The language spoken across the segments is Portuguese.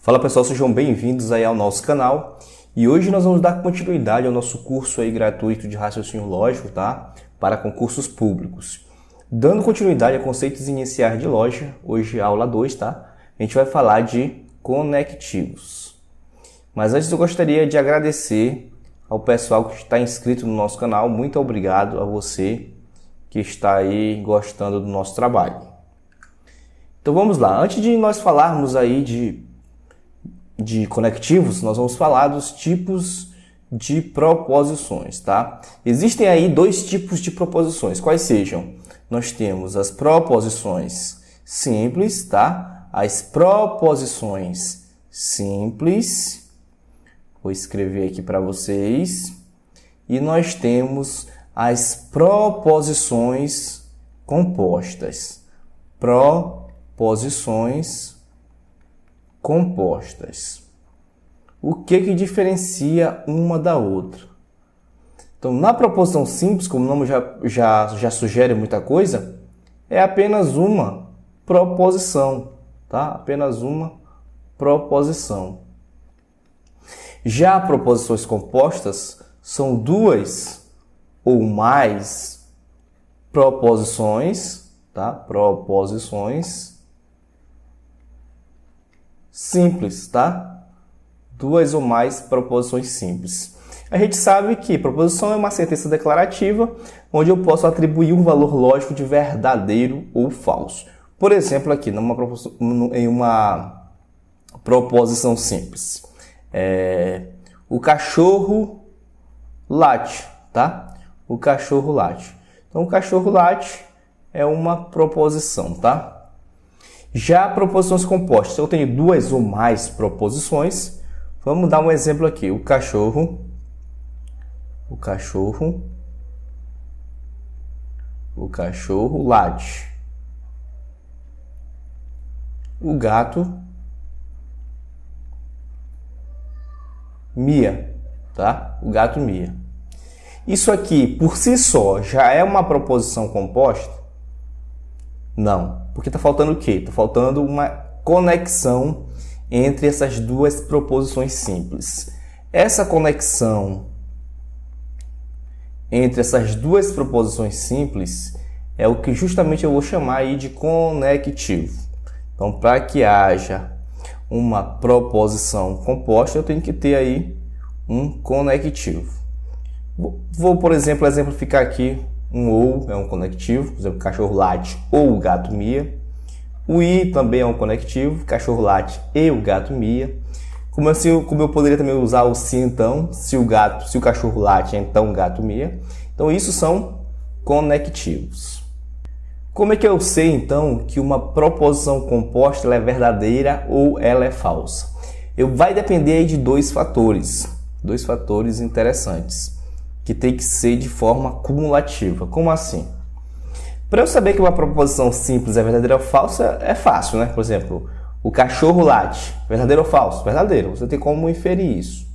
Fala pessoal, sejam bem-vindos aí ao nosso canal e hoje nós vamos dar continuidade ao nosso curso aí gratuito de raciocínio lógico, tá? Para concursos públicos. Dando continuidade a conceitos iniciais de lógica, hoje aula 2, tá? A gente vai falar de conectivos. Mas antes eu gostaria de agradecer ao pessoal que está inscrito no nosso canal. Muito obrigado a você que está aí gostando do nosso trabalho. Então vamos lá, antes de nós falarmos aí de conectivos, nós vamos falar dos tipos de proposições, tá? Existem aí dois tipos de proposições, quais sejam? Nós temos as proposições simples, tá? As proposições simples, vou escrever aqui para vocês, e nós temos as proposições compostas. Proposições compostas. O que diferencia uma da outra? Então, na proposição simples, como o nome já sugere muita coisa, é apenas uma proposição, tá? Apenas uma proposição. Já proposições compostas são duas ou mais proposições, tá? Proposições simples, tá? Duas ou mais proposições simples. A gente sabe que proposição é uma sentença declarativa onde eu posso atribuir um valor lógico de verdadeiro ou falso. Por exemplo, aqui em uma proposição simples, o cachorro late, tá? O cachorro late. Então, o cachorro late é uma proposição, tá? Já proposições compostas, eu tenho duas ou mais proposições. Vamos dar um exemplo aqui. O cachorro late. O gato mia, tá? O gato mia. Isso aqui, por si só, já é uma proposição composta? Não, porque está faltando o quê? Está faltando uma conexão entre essas duas proposições simples. Essa conexão entre essas duas proposições simples é o que justamente eu vou chamar aí de conectivo. Então, para que haja uma proposição composta, eu tenho que ter aí um conectivo. Vou, por exemplo, exemplificar aqui. Um ou é um conectivo, por exemplo, cachorro late ou o gato mia. O e também é um conectivo, cachorro late e o gato mia. Como eu poderia também usar o se então, se o cachorro late, então o gato mia. Então isso são conectivos. Como é que eu sei então que uma proposição composta ela é verdadeira ou ela é falsa? Vai depender aí de dois fatores interessantes, que tem que ser de forma cumulativa. Como assim? Para eu saber que uma proposição simples é verdadeira ou falsa, é fácil, né? Por exemplo, o cachorro late, verdadeiro ou falso? Verdadeiro, você tem como inferir isso.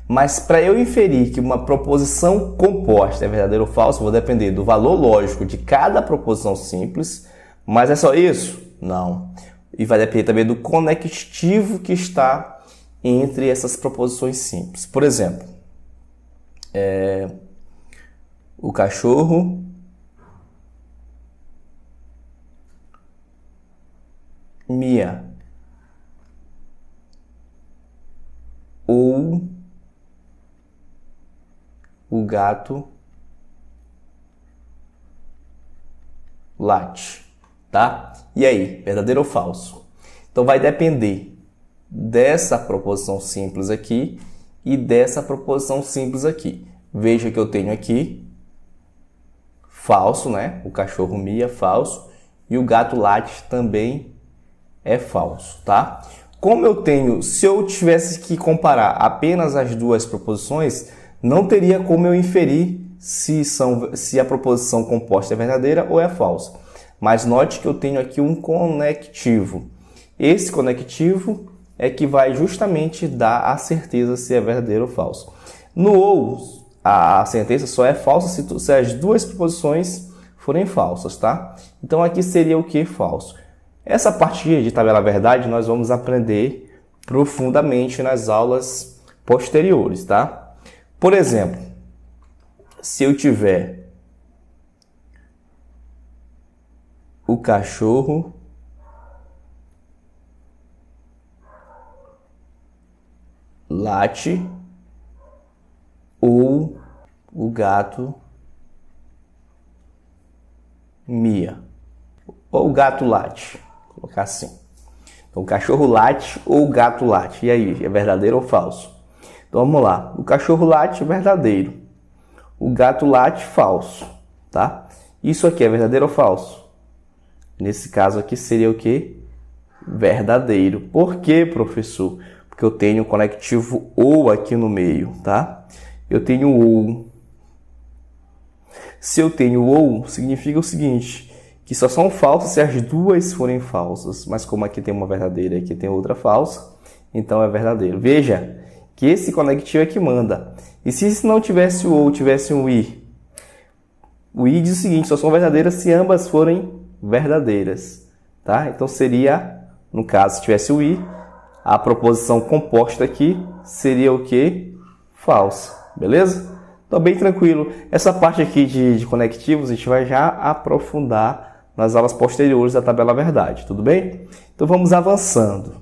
Mas para eu inferir que uma proposição composta é verdadeira ou falsa, vou depender do valor lógico de cada proposição simples, mas é só isso? Não. E vai depender também do conectivo que está entre essas proposições simples. Por exemplo, o cachorro mia ou o gato late, tá? E aí, verdadeiro ou falso? Então vai depender dessa proposição simples aqui e dessa proposição simples aqui. Veja que eu tenho aqui falso, né? O cachorro mia, falso. E o gato late também é falso, tá? Como eu tenho, se eu tivesse que comparar apenas as duas proposições, não teria como eu inferir se a proposição composta é verdadeira ou é falsa. Mas note que eu tenho aqui um conectivo. Esse conectivo é que vai justamente dar a certeza se é verdadeiro ou falso. No ou, a sentença só é falsa se as duas proposições forem falsas, tá? Então aqui seria o que? Falso. Essa parte de tabela verdade nós vamos aprender profundamente nas aulas posteriores, tá? Por exemplo, se eu tiver o cachorro late ou o gato mia, ou o gato late, vou colocar assim. Então, o cachorro late ou o gato late. E aí, é verdadeiro ou falso? Então, vamos lá. O cachorro late, verdadeiro. O gato late, falso, tá? Isso aqui é verdadeiro ou falso? Nesse caso aqui seria o quê? Verdadeiro. Por quê, professor? Porque eu tenho o conectivo ou aqui no meio, tá? Eu tenho ou. Se eu tenho ou, significa o seguinte, que só são falsas se as duas forem falsas. Mas como aqui tem uma verdadeira e aqui tem outra falsa, então é verdadeiro. Veja que esse conectivo é que manda. E se não tivesse o ou, tivesse um i? O i diz o seguinte, só são verdadeiras se ambas forem verdadeiras, tá? Então seria, no caso, se tivesse o i, a proposição composta aqui seria o quê? Falsa, beleza? Então, bem tranquilo. Essa parte aqui de conectivos a gente vai já aprofundar nas aulas posteriores da tabela verdade, tudo bem? Então, vamos avançando.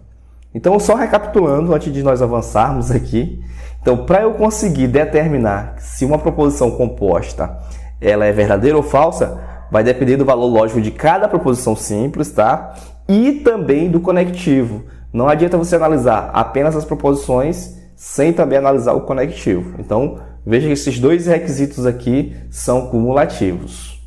Então, só recapitulando, antes de nós avançarmos aqui. Então, para eu conseguir determinar se uma proposição composta ela é verdadeira ou falsa, vai depender do valor lógico de cada proposição simples, tá? E também do conectivo. Não adianta você analisar apenas as proposições sem também analisar o conectivo. Então, veja que esses dois requisitos aqui são cumulativos.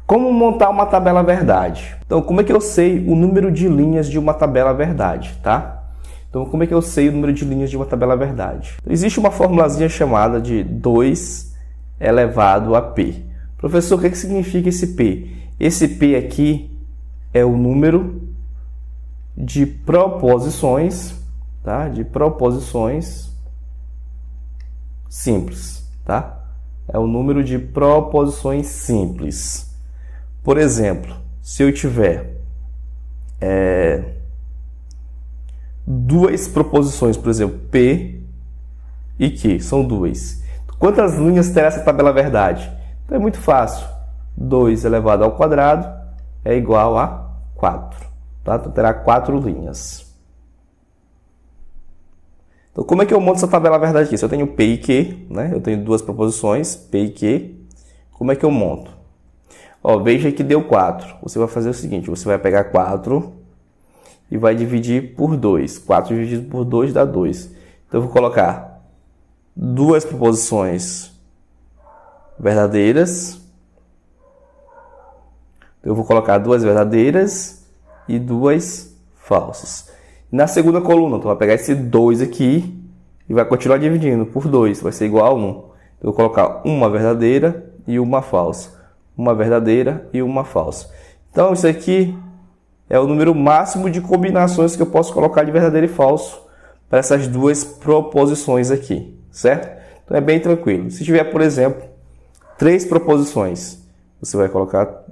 Como montar uma tabela verdade? Então, como é que eu sei o número de linhas de uma tabela verdade, tá? Então, como é que eu sei o número de linhas de uma tabela verdade? Então, existe uma formulazinha chamada de 2 elevado a p. Professor, o que significa esse p? Esse p aqui é o número de proposições, tá? De proposições simples, tá? É o número de proposições simples. Por exemplo, se eu tiver duas proposições, por exemplo, P e Q, são duas. Quantas linhas terá essa tabela verdade? Então é muito fácil. 2 elevado ao quadrado é igual a 4. Tá? Então terá 4 linhas. Então como é que eu monto essa tabela verdade aqui? Se eu tenho P e Q, né? Eu tenho duas proposições, P e Q, como é que eu monto? Ó, veja que deu 4. Você vai fazer o seguinte, você vai pegar 4 e vai dividir por 2. 4 dividido por 2 dá 2. Então eu vou colocar duas proposições verdadeiras. Eu vou colocar duas verdadeiras e duas falsas. Na segunda coluna, tu vai pegar esse 2 aqui e vai continuar dividindo por 2. Vai ser igual a 1. Eu vou colocar uma verdadeira e uma falsa. Uma verdadeira e uma falsa. Então, isso aqui é o número máximo de combinações que eu posso colocar de verdadeiro e falso para essas duas proposições aqui, certo? Então, é bem tranquilo. Se tiver, por exemplo, 3 proposições, você vai colocar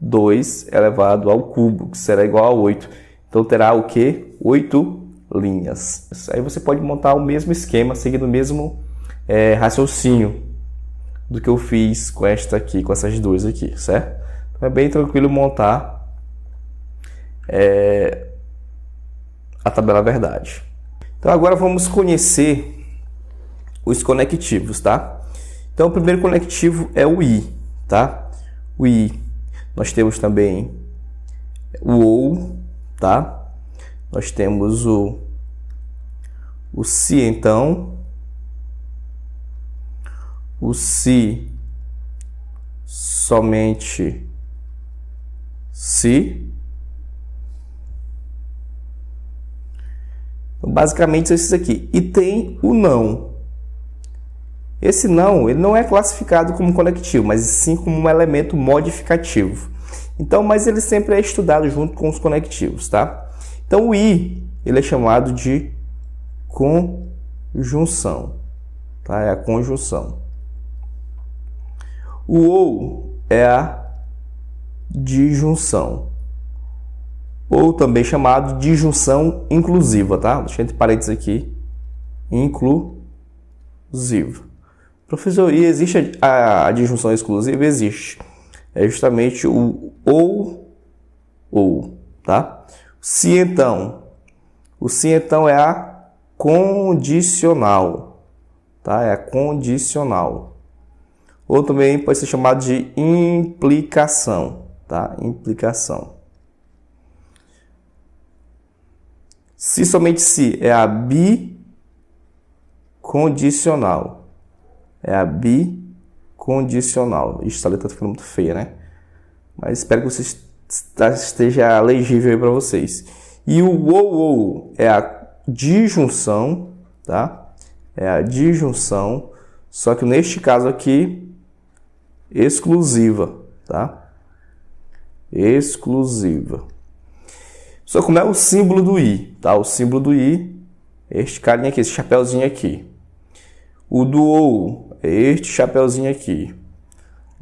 2 elevado ao cubo, que será igual a 8. Então, terá o quê? 8 linhas. Aí você pode montar o mesmo esquema, seguindo o mesmo raciocínio do que eu fiz com esta aqui, com essas duas aqui, certo? Então, é bem tranquilo montar a tabela verdade. Então, agora vamos conhecer os conectivos, tá? Então, o primeiro conectivo é o i, tá? O i. Nós temos também o ou, tá? Nós temos o se então, o se somente se. Então, basicamente são esses aqui. E tem o não. Esse não, ele não é classificado como conectivo, mas sim como um elemento modificativo. Então, mas ele sempre é estudado junto com os conectivos, tá? Então, o i, ele é chamado de conjunção, tá? É a conjunção. O ou é a disjunção. ou também chamado de disjunção inclusiva, tá? Deixa entre parênteses aqui, inclusiva. Professor, e existe a disjunção exclusiva? Existe. É justamente o ou, tá? Se então. O se então é a condicional, tá? É a condicional. Ou também pode ser chamado de implicação, tá? Implicação. Se somente se é a bicondicional. É a bicondicional. Ixi, essa letra tá ficando muito feia, né? Mas espero que você esteja legível aí para vocês. E o ou é a disjunção, tá? É a disjunção, só que neste caso aqui, exclusiva, tá? Exclusiva. Só como é o símbolo do i, tá? O símbolo do i é este carinha aqui, esse chapeuzinho aqui. O do ou é este chapeuzinho aqui.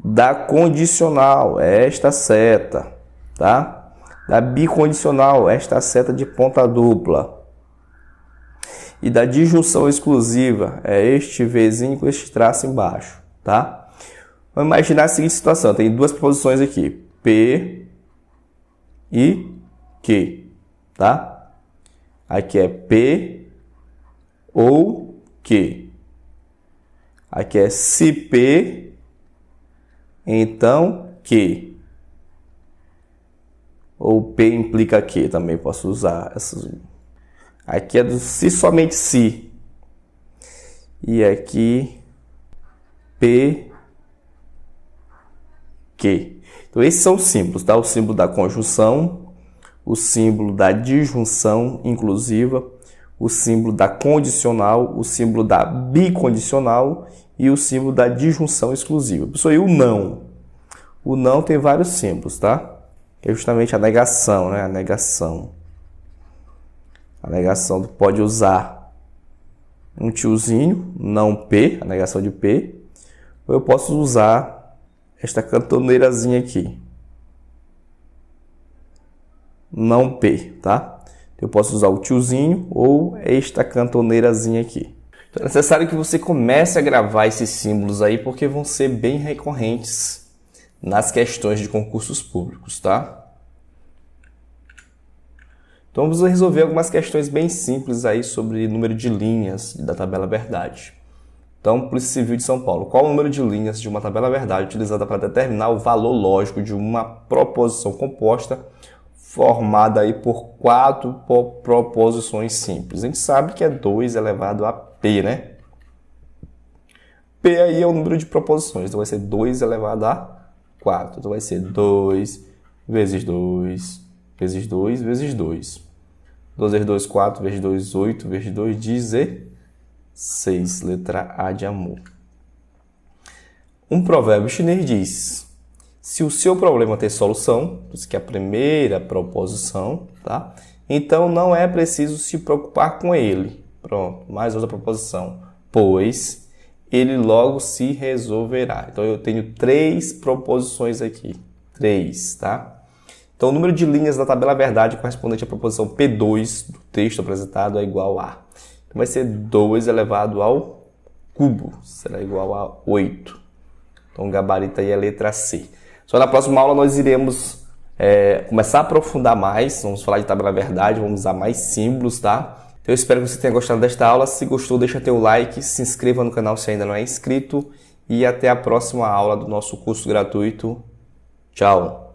Da condicional é esta seta, tá? Da bicondicional, esta seta de ponta dupla. E da disjunção exclusiva é este Vzinho com este traço embaixo, tá? Vamos imaginar a seguinte situação. Tem duas proposições aqui. P e Q, tá? Aqui é P ou Q. Aqui é se P, então Q. Ou P implica Q, também posso usar essas. Aqui é do se somente se. E aqui P, Q. Então esses são os símbolos, tá? O símbolo da conjunção, o símbolo da disjunção inclusiva, o símbolo da condicional, o símbolo da bicondicional e o símbolo da disjunção exclusiva. Pessoal, e o não? O não tem vários símbolos, tá? Que é justamente a negação, né? A negação. A negação pode usar um tiozinho, não P, a negação de P, ou eu posso usar esta cantoneirazinha aqui. Não P, tá? Eu posso usar o tiozinho ou esta cantoneirazinha aqui. Então é necessário que você comece a gravar esses símbolos aí, porque vão ser bem recorrentes nas questões de concursos públicos, tá? Então vamos resolver algumas questões bem simples aí sobre número de linhas da tabela verdade. Então, Polícia Civil de São Paulo, qual o número de linhas de uma tabela verdade utilizada para determinar o valor lógico de uma proposição composta formada aí por 4 proposições simples? A gente sabe que é 2 elevado a P, né? P aí é o número de proposições, então vai ser 2 elevado a 4. Então vai ser 2 vezes 2 vezes 2 vezes 2. 2 vezes 2, 4, vezes 2, 8, vezes 2, 16. Letra A de amor. Um provérbio chinês diz: se o seu problema tem solução, isso que é a primeira proposição, tá? Então não é preciso se preocupar com ele. Pronto, mais outra proposição. Pois ele logo se resolverá. Então eu tenho 3 proposições aqui. 3, tá? Então, o número de linhas da tabela verdade correspondente à proposição P2 do texto apresentado é igual a... Então, vai ser 2 elevado ao cubo. Será igual a 8. Então, o gabarito aí é a letra C. Só na próxima aula nós iremos começar a aprofundar mais. Vamos falar de tabela verdade, vamos usar mais símbolos, tá? Eu espero que você tenha gostado desta aula. Se gostou, deixa teu like, se inscreva no canal se ainda não é inscrito. E até a próxima aula do nosso curso gratuito. Tchau!